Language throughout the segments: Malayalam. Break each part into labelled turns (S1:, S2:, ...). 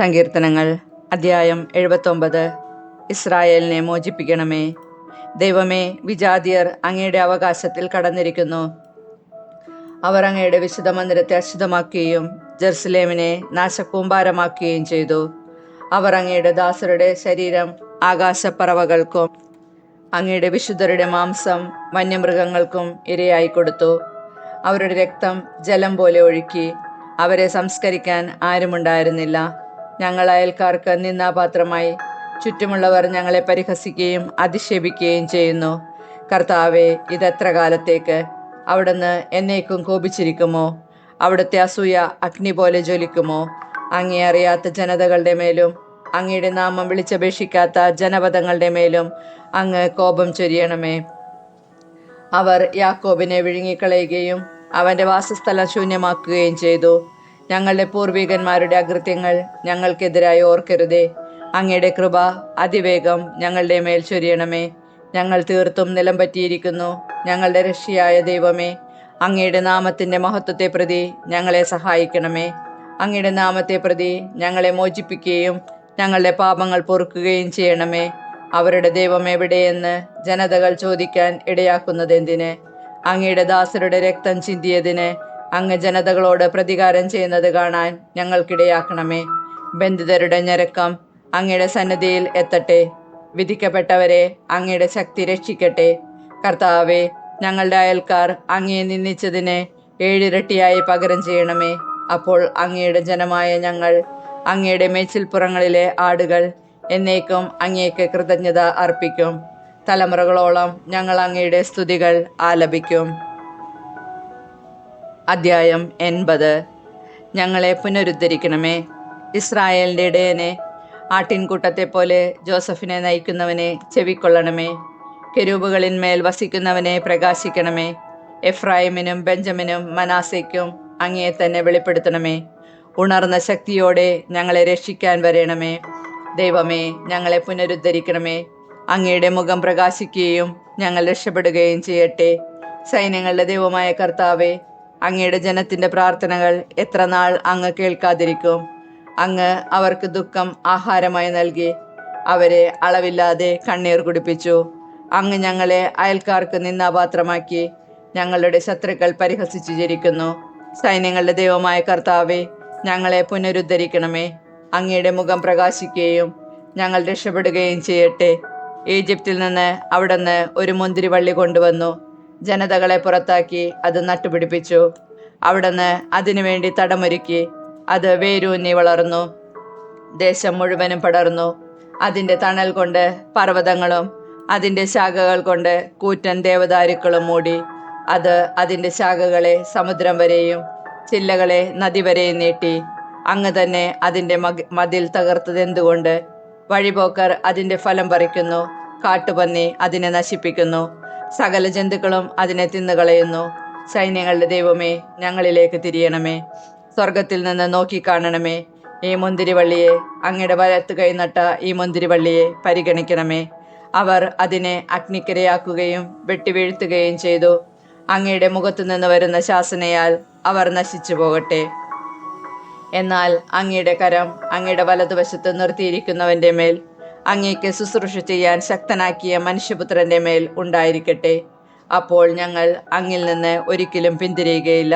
S1: സങ്കീർത്തനങ്ങൾ അധ്യായം 79. ഇസ്രായേലിനെ മോചിപ്പിക്കണമേ. ദൈവമേ, വിജാതിയർ അങ്ങയുടെ അവകാശത്തിൽ കടന്നിരിക്കുന്നു. അവർ അങ്ങയുടെ വിശുദ്ധ മന്ദിരത്തെ അശുദ്ധമാക്കുകയും ജെറുസലേമിനെ നാശകൂമ്പാരമാക്കുകയും ചെയ്തു. അവർ അങ്ങയുടെ ദാസരുടെ ശരീരം ആകാശപ്പറവകൾക്കും അങ്ങയുടെ വിശുദ്ധരുടെ മാംസം വന്യമൃഗങ്ങൾക്കും ഇരയായി കൊടുത്തു. അവരുടെ രക്തം ജലം പോലെ ഒഴുക്കി. അവരെ സംസ്കരിക്കാൻ ആരുമുണ്ടായിരുന്നില്ല. ഞങ്ങൾ അയൽക്കാർക്ക് നിന്ദാപാത്രമായി. ചുറ്റുമുള്ളവർ ഞങ്ങളെ പരിഹസിക്കുകയും അധിക്ഷേപിക്കുകയും ചെയ്യുന്നു. കർത്താവേ, ഇതെത്ര കാലത്തേക്ക്? അവിടുന്ന് എന്നേക്കും കോപിച്ചിരിക്കുമോ? അവിടുത്തെ അസൂയ അഗ്നി പോലെ ജ്വലിക്കുമോ? അങ്ങേ അറിയാത്ത ജനതകളുടെ മേലും അങ്ങയുടെ നാമം വിളിച്ചപേക്ഷിക്കാത്ത ജനപദങ്ങളുടെ മേലും അങ്ങ് കോപം ചൊരിയണമേ. അവർ യാക്കോബിനെ വിഴുങ്ങിക്കളയുകയും അവൻ്റെ വാസസ്ഥലം ശൂന്യമാക്കുകയും ചെയ്തു. ഞങ്ങളുടെ പൂർവികന്മാരുടെ അകൃത്യങ്ങൾ ഞങ്ങൾക്കെതിരായി ഓർക്കരുതേ. അങ്ങയുടെ കൃപ അതിവേഗം ഞങ്ങളുടെ മേൽ ചൊരിയണമേ. ഞങ്ങൾ തീർത്തും നിലം പറ്റിയിരിക്കുന്നു. ഞങ്ങളുടെ രക്ഷയായ ദൈവമേ, അങ്ങയുടെ നാമത്തിൻ്റെ മഹത്വത്തെ പ്രതി ഞങ്ങളെ സഹായിക്കണമേ. അങ്ങയുടെ നാമത്തെ പ്രതി ഞങ്ങളെ മോചിപ്പിക്കുകയും ഞങ്ങളുടെ പാപങ്ങൾ പൊറുക്കുകയും ചെയ്യണമേ. അവരുടെ ദൈവം എവിടെയെന്ന് ജനതകൾ ചോദിക്കാൻ ഇടയാക്കുന്നതെന്തിന്? അങ്ങയുടെ ദാസരുടെ രക്തം ചിന്തിയതിന് അങ്ങ് ജനതകളോട് പ്രതികാരം ചെയ്യുന്നത് കാണാൻ ഞങ്ങൾക്കിടയാക്കണമേ. ബന്ധിതരുടെ ഞരക്കം അങ്ങയുടെ സന്നിധിയിൽ എത്തട്ടെ. വിധിക്കപ്പെട്ടവരെ അങ്ങയുടെ ശക്തി രക്ഷിക്കട്ടെ. കർത്താവേ, ഞങ്ങളുടെ അയൽക്കാർ അങ്ങയെ നിന്ദിച്ചതിന് 7 ഇരട്ടിയായി പകരം ചെയ്യണമേ. അപ്പോൾ അങ്ങയുടെ ജനമായ ഞങ്ങൾ, അങ്ങയുടെ മേച്ചിൽപ്പുറങ്ങളിലെ ആടുകൾ എന്നേക്കും അങ്ങേക്ക് കൃതജ്ഞത അർപ്പിക്കും. തലമുറകളോളം ഞങ്ങൾ അങ്ങയുടെ സ്തുതികൾ ആലപിക്കും. അധ്യായം 80. ഞങ്ങളെ പുനരുദ്ധരിക്കണമേ. ഇസ്രായേലിൻ്റെ ഇടയനെ, ആട്ടിൻകൂട്ടത്തെ പോലെ ജോസഫിനെ നയിക്കുന്നവനെ ചെവിക്കൊള്ളണമേ. കെരൂബുകളിന്മേൽ വസിക്കുന്നവനെ പ്രകാശിക്കണമേ. എഫ്രായിമിനും ബെഞ്ചമിനും മനാസയ്ക്കും അങ്ങയെ തന്നെ വെളിപ്പെടുത്തണമേ. ഉണർന്ന ശക്തിയോടെ ഞങ്ങളെ രക്ഷിക്കാൻ വരേണമേ. ദൈവമേ, ഞങ്ങളെ പുനരുദ്ധരിക്കണമേ. അങ്ങയുടെ മുഖം പ്രകാശിക്കുകയും ഞങ്ങൾ രക്ഷപ്പെടുകയും ചെയ്യട്ടെ. സൈന്യങ്ങളുടെ ദൈവമായ കർത്താവേ, അങ്ങയുടെ ജനത്തിൻ്റെ പ്രാർത്ഥനകൾ എത്ര നാൾ അങ്ങ് കേൾക്കാതിരിക്കും? അങ്ങ് അവർക്ക് ദുഃഖം ആഹാരമായി നൽകി. അവരെ അളവില്ലാതെ കണ്ണീർ കുടിപ്പിച്ചു. അങ്ങ് ഞങ്ങളെ അയൽക്കാർക്ക് നിന്ദാപാത്രമാക്കി. ഞങ്ങളുടെ ശത്രുക്കൾ പരിഹസിച്ചു ചിരിക്കുന്നു. സൈന്യങ്ങളുടെ ദൈവമായ കർത്താവേ, ഞങ്ങളെ പുനരുദ്ധരിക്കണമേ. അങ്ങയുടെ മുഖം പ്രകാശിക്കുകയും ഞങ്ങൾ രക്ഷപ്പെടുകയും ചെയ്യട്ടെ. ഈജിപ്തിൽ നിന്ന് അവിടുന്ന് ഒരു മുന്തിരിവള്ളി കൊണ്ടുവന്നു. ജനതകളെ പുറത്താക്കി അത് നട്ടുപിടിപ്പിച്ചു. അവിടുന്ന് അതിനുവേണ്ടി തടമൊരുക്കി. അത് വേരൂന്നി വളർന്നു. ദേശം മുഴുവനും പടർന്നു. അതിൻ്റെ തണൽ കൊണ്ട് പർവ്വതങ്ങളും അതിൻ്റെ ശാഖകൾ കൊണ്ട് കൂറ്റൻ ദേവദാരുക്കളും മൂടി. അത് അതിൻ്റെ ശാഖകളെ സമുദ്രം വരെയും ചില്ലകളെ നദി വരെയും നീട്ടി. അങ്ങ് തന്നെ അതിൻ്റെ മതിൽ തകർത്തതെന്തുകൊണ്ട്? വഴിപോക്കർ അതിൻ്റെ ഫലം പറിക്കുന്നു. കാട്ടുപന്നി അതിനെ നശിപ്പിക്കുന്നു. സകല ജന്തുക്കളും അതിനെ തിന്നുകളയുന്നു. സൈന്യങ്ങളുടെ ദൈവമേ, ഞങ്ങളിലേക്ക് തിരിയണമേ. സ്വർഗത്തിൽ നിന്ന് നോക്കിക്കാണണമേ. ഈ മുന്തിരിവള്ളിയെ, അങ്ങയുടെ വലത്ത് കൈ നട്ട ഈ മുന്തിരിവള്ളിയെ പരിഗണിക്കണമേ. അവർ അതിനെ അഗ്നിക്കിരയാക്കുകയും വെട്ടിവീഴ്ത്തുകയും ചെയ്തു. അങ്ങയുടെ മുഖത്തു നിന്ന് വരുന്ന ശാസനയാൽ അവർ നശിച്ചു പോകട്ടെ. എന്നാൽ അങ്ങയുടെ കരം അങ്ങയുടെ വലതുവശത്ത് നിർത്തിയിരിക്കുന്നവൻ്റെ മേൽ, അങ്ങേക്ക് ശുശ്രൂഷ ചെയ്യാൻ ശക്തനാക്കിയ മനുഷ്യപുത്രൻ്റെ മേൽ ഉണ്ടായിരിക്കട്ടെ. അപ്പോൾ ഞങ്ങൾ അങ്ങിൽ നിന്ന് ഒരിക്കലും പിന്തിരിയുകയില്ല.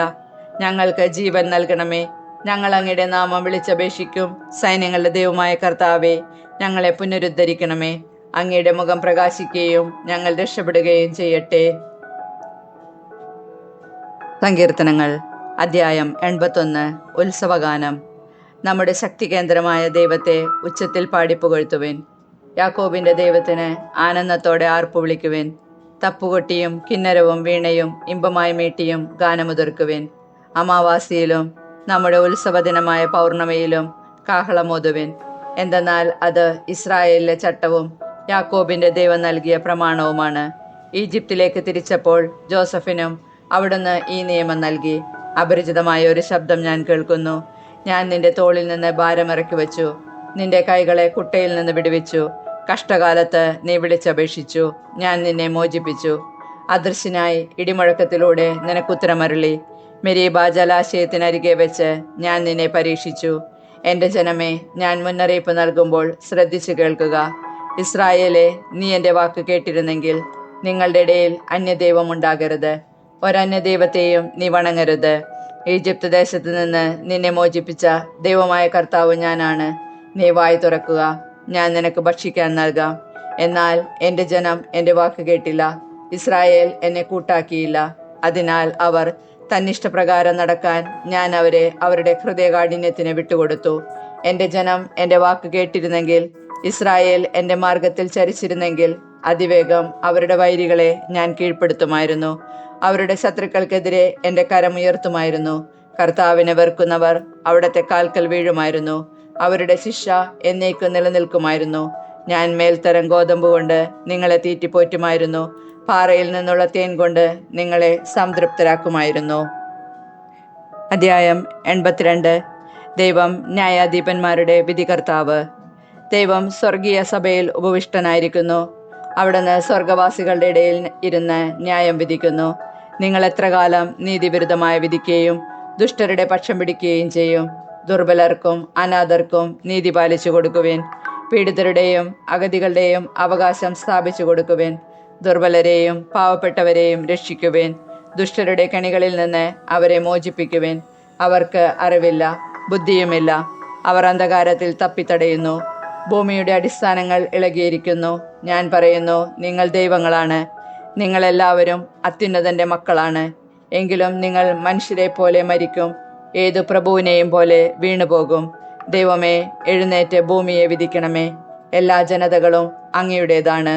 S1: ഞങ്ങൾക്ക് ജീവൻ നൽകണമേ. ഞങ്ങൾ അങ്ങയുടെ നാമം വിളിച്ചപേക്ഷിക്കും. സൈന്യങ്ങളുടെ ദൈവമായ കർത്താവേ, ഞങ്ങളെ പുനരുദ്ധരിക്കണമേ. അങ്ങയുടെ മുഖം പ്രകാശിക്കുകയും ഞങ്ങൾ രക്ഷപ്പെടുകയും ചെയ്യട്ടെ. സങ്കീർത്തനങ്ങൾ അധ്യായം 81. ഉത്സവഗാനം. നമ്മുടെ ശക്തി കേന്ദ്രമായ ദൈവത്തെ ഉച്ചത്തിൽ പാടിപ്പുകഴ്ത്തുവിൻ. യാക്കോബിൻ്റെ ദൈവത്തിന് ആനന്ദത്തോടെ ആർപ്പു വിളിക്കുവിൻ. തപ്പുകൊട്ടിയും കിന്നരവും വീണയും ഇമ്പമായി മീട്ടിയും ഗാനമുതിർക്കുവിൻ. അമാവാസിയിലും നമ്മുടെ ഉത്സവദിനമായ പൗർണമിയിലും കാഹളമോതുവിൻ. എന്തെന്നാൽ അത് ഇസ്രായേലിലെ ചട്ടവും യാക്കോബിൻ്റെ ദൈവം നൽകിയ പ്രമാണവുമാണ്. ഈജിപ്തിലേക്ക് തിരിച്ചപ്പോൾ ജോസഫിനും അവിടുന്ന് ഈ നിയമം നൽകി. അപരിചിതമായ ഒരു ശബ്ദം ഞാൻ കേൾക്കുന്നു. ഞാൻ നിന്റെ തോളിൽ നിന്ന് ഭാരമിറക്കി വച്ചു. നിന്റെ കൈകളെ കുട്ടയിൽ നിന്ന് വിടുവിച്ചു. കഷ്ടകാലത്ത് നീ വിളിച്ചപേക്ഷിച്ചു. ഞാൻ നിന്നെ മോചിപ്പിച്ചു. അദൃശ്യനായി ഇടിമുഴക്കത്തിലൂടെ നിനക്കുത്തരമരുളി. മെരീബ ജലാശയത്തിനരികെ വെച്ച് ഞാൻ നിന്നെ പരീക്ഷിച്ചു. എൻ്റെ ജനമേ, ഞാൻ മുന്നറിയിപ്പ് നൽകുമ്പോൾ ശ്രദ്ധിച്ചു കേൾക്കുക. ഇസ്രായേലെ, നീ എൻ്റെ വാക്ക് കേട്ടിരുന്നെങ്കിൽ നിങ്ങളുടെ ഇടയിൽ അന്യദൈവം ഉണ്ടാകരുത്. ഒരന്യദൈവത്തെയും നീ വണങ്ങരുത്. ഈജിപ്ത് ദേശത്ത് നിന്ന് നിന്നെ മോചിപ്പിച്ച ദൈവമായ കർത്താവ് ഞാനാണ്. നീ വായി തുറക്കുക, ഞാൻ നിനക്ക് ഭക്ഷിക്കാൻ നൽകാം. എന്നാൽ എൻ്റെ ജനം എൻ്റെ വാക്ക് കേട്ടില്ല, ഇസ്രായേൽ എന്നെ കൂട്ടാക്കിയില്ല. അതിനാൽ അവർ തന്നിഷ്ടപ്രകാരം നടക്കാൻ ഞാൻ അവരെ അവരുടെ ഹൃദയകാഠിന്യത്തിന് വിട്ടുകൊടുത്തു. എൻ്റെ ജനം എൻ്റെ വാക്ക് കേട്ടിരുന്നെങ്കിൽ, ഇസ്രായേൽ എൻ്റെ മാർഗത്തിൽ ചരിച്ചിരുന്നെങ്കിൽ, അതിവേഗം അവരുടെ വൈരികളെ ഞാൻ കീഴ്പ്പെടുത്തുമായിരുന്നു. അവരുടെ ശത്രുക്കൾക്കെതിരെ എൻ്റെ കരമുയർത്തുമായിരുന്നു. കർത്താവിനെ വെറുക്കുന്നവർ അവിടത്തെ കാൽക്കൽ വീഴുമായിരുന്നു. അവരുടെ ശിക്ഷ എന്നേക്കും നിലനിൽക്കുമായിരുന്നു. ഞാൻ മേൽത്തരം ഗോതമ്പ് കൊണ്ട് നിങ്ങളെ തീറ്റിപ്പോറ്റുമായിരുന്നു. പാറയിൽ നിന്നുള്ള തേൻ കൊണ്ട് നിങ്ങളെ സംതൃപ്തരാക്കുമായിരുന്നു. അധ്യായം 82. ദൈവം ന്യായാധിപന്മാരുടെ വിധികർത്താവ്. ദൈവം സ്വർഗീയ സഭയിൽ ഉപവിഷ്ടനായിരിക്കുന്നു. അവിടുന്ന് സ്വർഗവാസികളുടെ ഇടയിൽ ഇരുന്ന് ന്യായം വിധിക്കുന്നു. നിങ്ങൾ എത്ര കാലം നീതിവിരുദ്ധമായ വിധിക്കുകയും ദുഷ്ടരുടെ പക്ഷം പിടിക്കുകയും ചെയ്യും? ദുർബലർക്കും അനാഥർക്കും നീതി പാലിച്ചു കൊടുക്കുവിൻ. പീഡിതരുടെയും അഗതികളുടെയും അവകാശം സ്ഥാപിച്ചു കൊടുക്കുവിൻ. ദുർബലരെയും പാവപ്പെട്ടവരെയും രക്ഷിക്കുവിൻ. ദുഷ്ടരുടെ കെണികളിൽ നിന്ന് അവരെ മോചിപ്പിക്കുവിൻ. അവർക്ക് അറിവില്ല, ബുദ്ധിയുമില്ല. അവർ അന്ധകാരത്തിൽ തപ്പിത്തടയുന്നു. ഭൂമിയുടെ അടിസ്ഥാനങ്ങൾ ഇളകിയിരിക്കുന്നു. ഞാൻ പറയുന്നു, നിങ്ങൾ ദൈവങ്ങളാണ്. നിങ്ങളെല്ലാവരും അത്യുന്നതൻ്റെ മക്കളാണ്. എങ്കിലും നിങ്ങൾ മനുഷ്യരെ പോലെ മരിക്കും, ഏതു പ്രഭുവിനെയും പോലെ വീണുപോകും. ദൈവമേ, എഴുന്നേറ്റ് ഭൂമിയെ വിധിക്കണമേ. എല്ലാ ജനതകളും അങ്ങയുടേതാണ്.